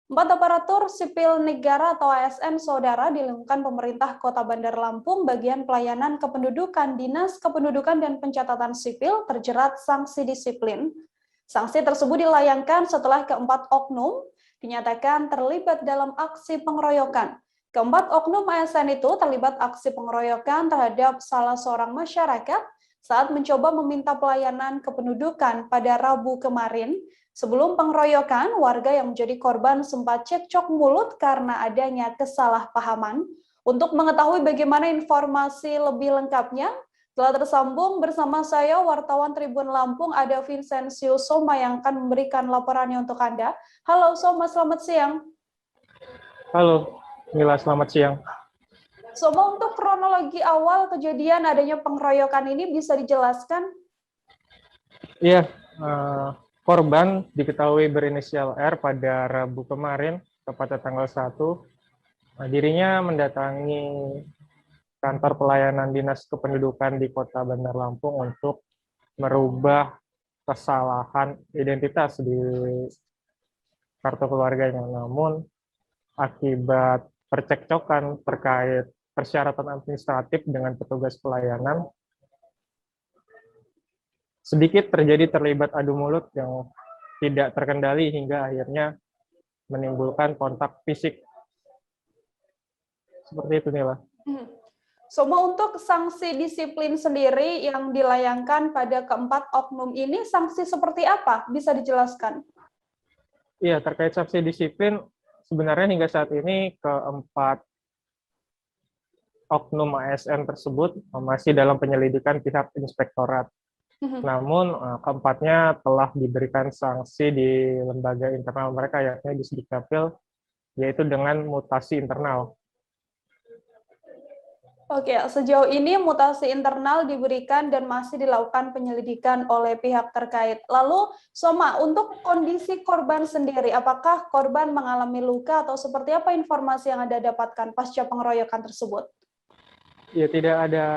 Empat aparatur sipil negara atau ASN Saudara di lingkungan pemerintah Kota Bandar Lampung bagian pelayanan kependudukan Dinas Kependudukan dan Pencatatan Sipil terjerat sanksi disiplin. Sanksi tersebut dilayangkan setelah keempat oknum dinyatakan terlibat dalam aksi pengeroyokan. Keempat oknum ASN itu terlibat aksi pengeroyokan terhadap salah seorang masyarakat saat mencoba meminta pelayanan kependudukan pada Rabu kemarin. Sebelum pengeroyokan, warga yang menjadi korban sempat cekcok mulut karena adanya kesalahpahaman. Untuk mengetahui bagaimana informasi lebih lengkapnya, telah tersambung bersama saya wartawan Tribun Lampung ada Vincenzius Soma yang akan memberikan laporannya untuk Anda. Halo Soma, selamat siang. Halo, Mila, selamat siang. Soma, untuk kronologi awal kejadian adanya pengeroyokan ini bisa dijelaskan? Iya, korban diketahui berinisial R pada Rabu kemarin, tepatnya tanggal 1. Dirinya mendatangi kantor pelayanan Dinas Kependudukan di Kota Bandar Lampung untuk merubah kesalahan identitas di kartu keluarganya. Namun, akibat percekcokan terkait persyaratan administratif dengan petugas pelayanan, sedikit terlibat adu mulut yang tidak terkendali hingga akhirnya menimbulkan kontak fisik. Seperti itu, Nila. Soma, untuk sanksi disiplin sendiri yang dilayangkan pada keempat oknum ini, sanksi seperti apa? Bisa dijelaskan? Iya, terkait sanksi disiplin, sebenarnya hingga saat ini keempat oknum ASN tersebut masih dalam penyelidikan pihak inspektorat. Namun keempatnya telah diberikan sanksi di lembaga internal mereka, yakni di Sdikcapil, yaitu dengan mutasi internal. Oke, sejauh ini mutasi internal diberikan dan masih dilakukan penyelidikan oleh pihak terkait. Lalu, Soma, untuk kondisi korban sendiri, apakah korban mengalami luka atau seperti apa informasi yang Anda dapatkan pasca pengeroyokan tersebut? Ya, tidak ada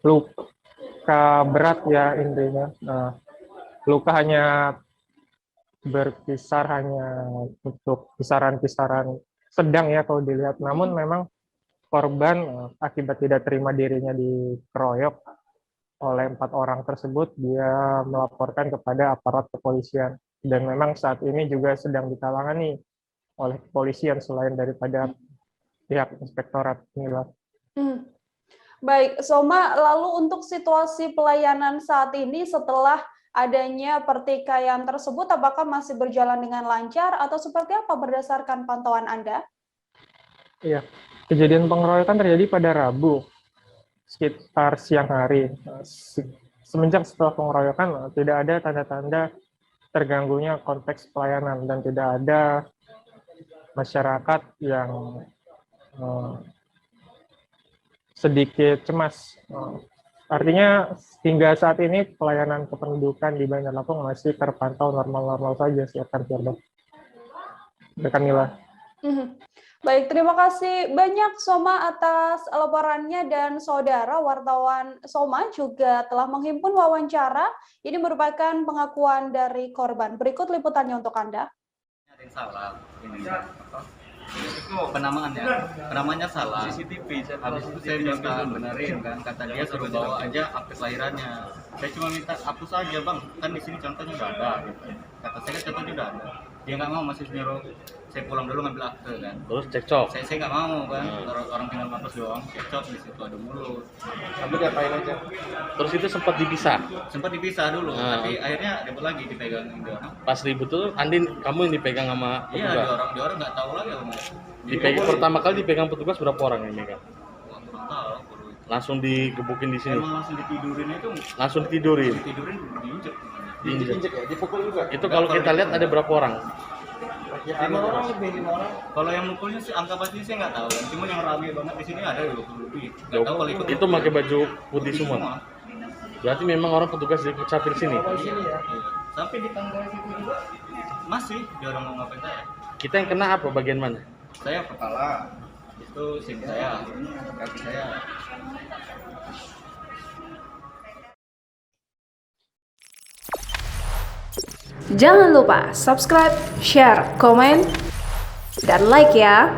luka berat ya intinya. Luka hanya berkisar hanya untuk kisaran-kisaran sedang ya kalau dilihat. Namun memang korban akibat tidak terima dirinya dikeroyok oleh 4 orang tersebut, dia melaporkan kepada aparat kepolisian. Dan memang saat ini juga sedang ditangani oleh kepolisian selain daripada pihak inspektorat. Baik, Soma, lalu untuk situasi pelayanan saat ini setelah adanya pertikaian tersebut, apakah masih berjalan dengan lancar atau seperti apa berdasarkan pantauan Anda? Iya, kejadian pengeroyokan terjadi pada Rabu, sekitar siang hari. Semenjak setelah pengeroyokan, tidak ada tanda-tanda terganggunya konteks pelayanan dan tidak ada masyarakat yang sedikit cemas. Artinya hingga saat ini pelayanan kependudukan di Bandar Lampung masih terpantau normal-normal saja sih, Rekan Mila. Baik, terima kasih banyak Soma atas laporannya, dan saudara wartawan Soma juga telah menghimpun wawancara. Ini merupakan pengakuan dari korban. Berikut liputannya untuk Anda. Ada yang salah ini itu penamaannya salah. CCTV habis itu saya minta benerin kan, kata dia suruh bawa aja akte kelahirannya. Saya cuma minta hapus aja bang, kan di sini contohnya udah ada gitu. Kata saya contohnya udah ada, dia nggak mau, masih nyuruh saya pulang dulu ngambil akte kan. Terus cekcok, saya nggak mau kan, orang tinggal ngapus doang, cekcok di situ ada mulut. Tapi diapain aja? Terus itu sempat dipisah dulu, tapi akhirnya dapat lagi dipegang dia. Pas ribut tuh Andin, kamu yang dipegang sama petugas? Iya, dia orang nggak tahu lagi om. Pertama kali dipegang petugas berapa orang yang megang? Kurang tahu. Langsung digebukin di sini? Emang langsung ditidurin itu? Langsung ditidurin? Diinjek ya? Dipukul juga? Itu kalau kita lihat ada berapa orang? 5 orang lebih, 5 orang. Kalau yang mukulnya sih angka pastinya saya nggak tahu, cuma yang ramai banget di sini ada 20 lebih. Nggak tahu kalau ikut. Itu pakai baju putih semua. Berarti memang orang petugas di Capil sini. Iya. Sampai di tangga situ juga masih dia orang mau ngapain saya. Kita yang kena apa, bagian mana? Saya kepala, itu SIM saya, kaki saya. Jangan lupa subscribe, share, komen, dan like ya.